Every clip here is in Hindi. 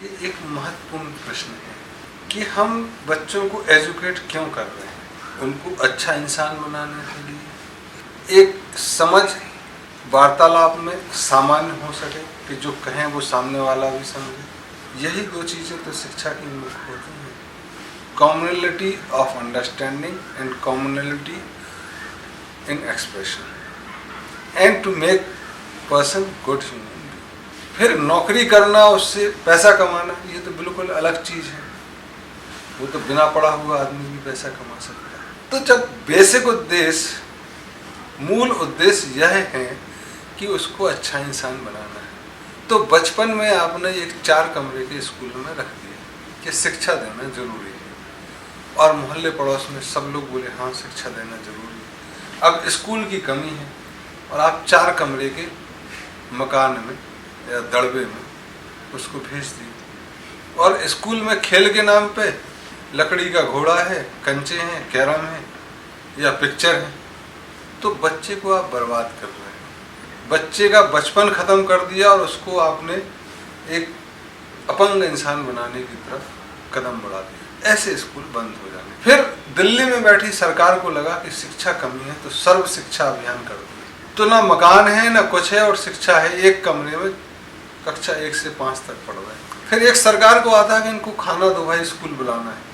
ये एक महत्वपूर्ण प्रश्न है कि हम बच्चों को एजुकेट क्यों कर रहे हैं। उनको अच्छा इंसान बनाने के लिए, एक समझ वार्तालाप में सामान्य हो सके कि जो कहें वो सामने वाला भी समझे। यही दो चीज़ें तो शिक्षा की मुख्य होती हैं, commonality of understanding and commonality in expression and to make person good human. फिर नौकरी करना, उससे पैसा कमाना, ये तो बिल्कुल अलग चीज़ है। वो तो बिना पढ़ा हुआ आदमी भी पैसा कमा सकता है। तो जब बेसिक उद्देश्य, मूल उद्देश्य यह है कि उसको अच्छा इंसान बनाना है, तो बचपन में आपने एक 4 कमरे के स्कूल में रख दिया कि शिक्षा देना जरूरी है, और मोहल्ले पड़ोस में सब लोग बोले हाँ शिक्षा देना जरूरी है। अब स्कूल की कमी है और आप 4 कमरे के मकान में या दड़बे में उसको भेज दिए, और स्कूल में खेल के नाम पे लकड़ी का घोड़ा है, कंचे हैं, कैरम है या पिक्चर है, तो बच्चे को आप बर्बाद कर रहे हैं। बच्चे का बचपन खत्म कर दिया और उसको आपने एक अपंग इंसान बनाने की तरफ कदम बढ़ा दिया। ऐसे स्कूल बंद हो जाने। फिर दिल्ली में बैठी सरकार को लगा कि शिक्षा कमी है, तो सर्व शिक्षा अभियान कर दिया। तो ना मकान है ना कुछ है और शिक्षा है, एक कमरे में कक्षा 1 से 5 तक पढ़ रहे हैं। फिर एक सरकार को आता है कि इनको खाना दो भाई, स्कूल बुलाना है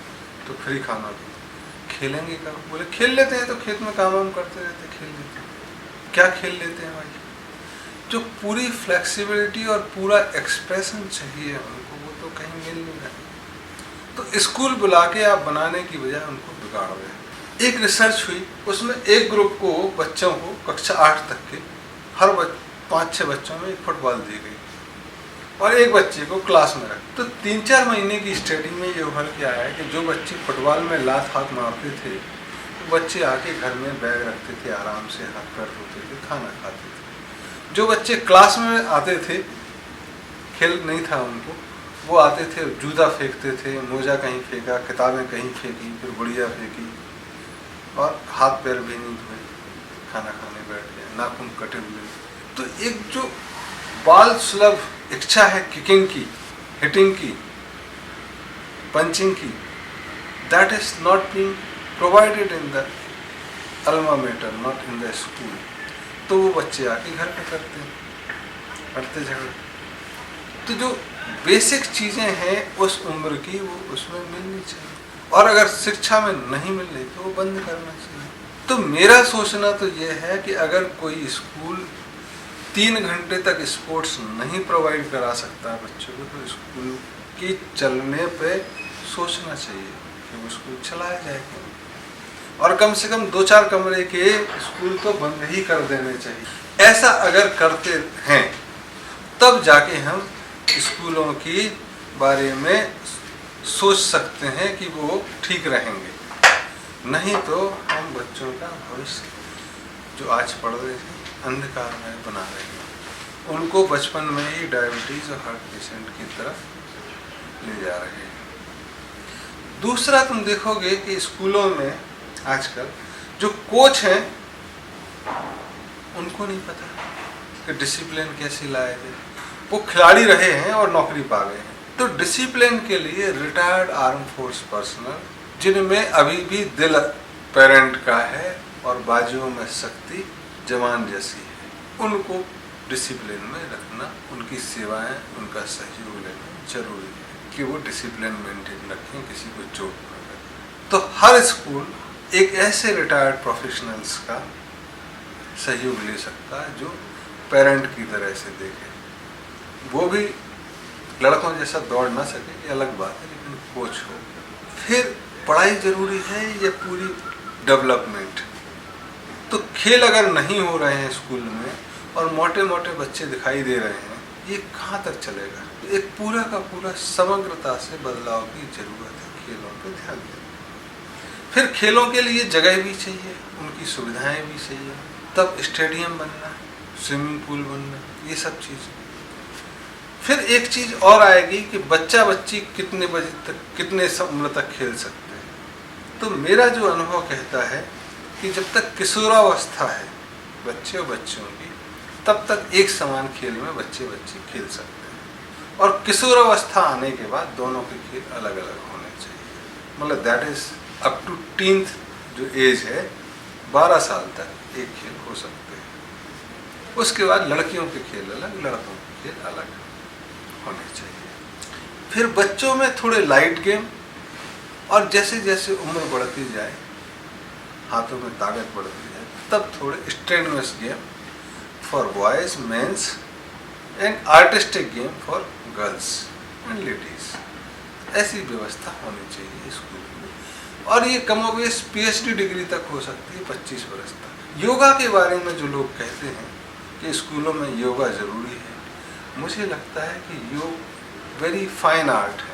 तो फ्री खाना दो। खेलेंगे कब? बोले खेल लेते हैं, तो खेत में काम वाम करते रहते, खेल लेते हैं। क्या खेल लेते हैं भाई? जो पूरी फ्लेक्सिबिलिटी और पूरा एक्सप्रेशन चाहिए उनको, वो तो कहीं मिल नहीं रहा। तो स्कूल बुला के आप बनाने की बजाय उनको बिगाड़ रहे हैं। एक रिसर्च हुई, उसमें एक ग्रुप को, बच्चों को कक्षा 8 तक के हर 5-6 बच्चों में एक फुटबॉल दी गई और एक बच्चे को क्लास में रख। तो 3-4 महीने की स्टडी में ये उभर के आया है कि जो बच्चे फुटबॉल में लात हाथ मारते थे, तो बच्चे आके घर में बैग रखते थे, आराम से हाथ पैर धोते थे, खाना खाते थे। जो बच्चे क्लास में आते थे, खेल नहीं था उनको, वो आते थे जूता फेंकते थे, मोजा कहीं फेंका, किताबें कहीं फेंकी, फिर गुड़िया फेंकी और हाथ पैर भी नहीं धोए, खाना खाने बैठ गए, नाखून कटे हुए। तो एक जो बाल सुलभ इच्छा है किकिंग की, हिटिंग की, पंचिंग की, that is not being provided in the alma mater, not in the school. तो वो बच्चे आके घर पे करते हैं, लड़ते झगड़े। तो जो बेसिक चीज़ें हैं उस उम्र की, वो उसमें मिलनी चाहिए, और अगर शिक्षा में नहीं मिल रही तो वो बंद करना चाहिए। तो मेरा सोचना तो ये है कि अगर कोई स्कूल 3 घंटे तक स्पोर्ट्स नहीं प्रोवाइड करा सकता है बच्चों को, तो स्कूल की चलने पे सोचना चाहिए कि वो स्कूल चलाया जाए क्यों, और कम से कम 2-4 कमरे के स्कूल तो बंद ही कर देने चाहिए। ऐसा अगर करते हैं तब जाके हम स्कूलों की बारे में सोच सकते हैं कि वो ठीक रहेंगे, नहीं तो हम बच्चों का भविष्य जो आज पढ़ रहे हैं अंधकार में बना रहे हैं, उनको बचपन में ही डायबिटीज और हार्ट पेशेंट की तरफ ले जा रहे हैं। दूसरा, तुम देखोगे कि स्कूलों में आजकल जो कोच हैं उनको नहीं पता कि डिसिप्लिन कैसे लाए थे। वो खिलाड़ी रहे हैं और नौकरी पा गए हैं। तो डिसिप्लिन के लिए रिटायर्ड आर्म फोर्स पर्सनल, जिनमें अभी भी दिल पेरेंट का है और बाजुओं में शक्ति जवान जैसी है, उनको डिसिप्लिन में रखना, उनकी सेवाएं, उनका सहयोग लेना जरूरी है कि वो डिसिप्लिन मेंटेन रखें, किसी को चोट न लगे। तो हर स्कूल एक ऐसे रिटायर्ड प्रोफेशनल्स का सहयोग ले सकता है जो पेरेंट की तरह से देखे। वो भी लड़कों जैसा दौड़ ना सके, ये अलग बात है, लेकिन कोच हो। फिर पढ़ाई जरूरी है, ये पूरी डेवलपमेंट। तो खेल अगर नहीं हो रहे हैं स्कूल में और मोटे मोटे बच्चे दिखाई दे रहे हैं, ये कहाँ तक चलेगा? एक पूरा का पूरा समग्रता से बदलाव की जरूरत है, खेलों पर ध्यान दें। फिर खेलों के लिए जगह भी चाहिए, उनकी सुविधाएं भी चाहिए, तब स्टेडियम बनना, स्विमिंग पूल बनना, ये सब चीज़। फिर एक चीज़ और आएगी कि बच्चा बच्ची कितने बजे तक, कितने उम्र तक खेल सकते हैं। तो मेरा जो अनुभव कहता है कि जब तक किशोरावस्था है बच्चे और बच्चियों की, तब तक एक समान खेल में बच्चे बच्चे खेल सकते हैं। और किशोरावस्था आने के बाद दोनों के खेल अलग अलग होने चाहिए। मतलब दैट इज अप टू टीन्थ जो एज है 12 साल तक एक खेल हो सकते हैं। उसके बाद लड़कियों के खेल अलग, लड़कों के खेल अलग होने चाहिए। फिर बच्चों में थोड़े लाइट गेम, और जैसे जैसे उम्र बढ़ती जाए, हाथों में ताकत बढ़ती जाए, तब थोड़े strenuous game for boys, mens and artistic game for girls and ladies. ऐसी व्यवस्था होनी चाहिए स्कूल में। और ये कमोबेश पीएचडी डिग्री तक हो सकती है 25 वर्ष तक। योगा के बारे में जो लोग कहते हैं कि स्कूलों में योगा जरूरी है, मुझे लगता है कि योग वेरी फाइन आर्ट है।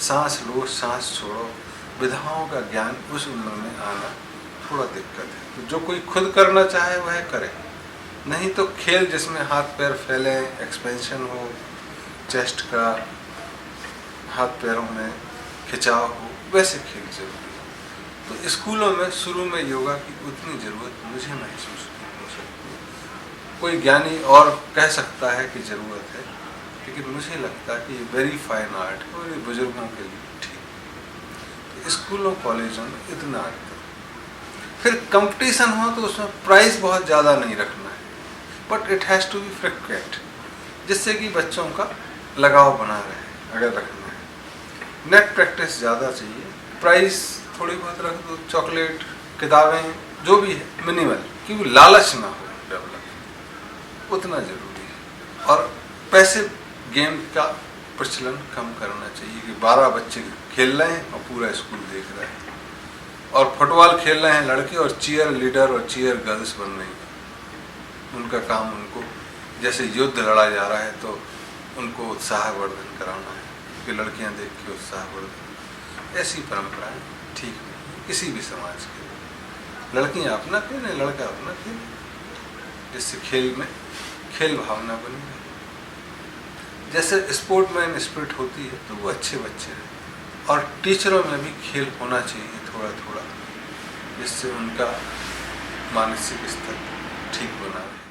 सांस लो, सांस छोड़ो, विधाओं का ज्ञान उस उम्र में आना थोड़ा दिक्कत है। तो जो कोई खुद करना चाहे वह करे, नहीं तो खेल जिसमें हाथ पैर फैले, एक्सपेंशन हो, चेस्ट का, हाथ पैरों में खिंचाव हो, वैसे खेल जरूरी है। तो स्कूलों में शुरू में योगा की उतनी ज़रूरत मुझे महसूस नहीं हो सकती। कोई ज्ञानी और कह सकता है कि ज़रूरत है, लेकिन मुझे लगता है कि ये वेरी फाइन आर्ट है और ये बुजुर्गों के लिए ठीक है। तो स्कूलों कॉलेजों में इतना आर्ट। फिर कंपटीशन हो तो उसमें प्राइस बहुत ज़्यादा नहीं रखना है, but it has to be frequent, जिससे कि बच्चों का लगाव बना रहे। अगर रखना है नेट प्रैक्टिस ज़्यादा चाहिए, प्राइस थोड़ी बहुत रख दो, चॉकलेट, किताबें, जो भी है मिनिमल, क्योंकि लालच ना हो डेवलप, उतना ज़रूरी है। और पैसे गेम का प्रचलन कम करना चाहिए कि 12 बच्चे खेल रहे हैं और पूरा स्कूल देख रहा है, और फुटबॉल खेल रहे हैं लड़के और चीयर लीडर और चीयर गर्ल्स बन रही हैं। उनका काम उनको जैसे युद्ध लड़ा जा रहा है तो उनको उत्साहवर्धन कराना है कि लड़कियां देख के उत्साहवर्धन। ऐसी परंपराएं ठीक नहीं किसी भी समाज के लिए। लड़कियां अपना खेलें, लड़का अपना खेलें, जिससे खेल में खेल भावना बनी रहे। जैसे स्पोर्टमैन स्पिरिट होती है तो वो अच्छे बच्चे हैं। और टीचरों में भी खेल होना चाहिए थोड़ा थोड़ा, जिससे उनका मानसिक स्तर ठीक बना रहे।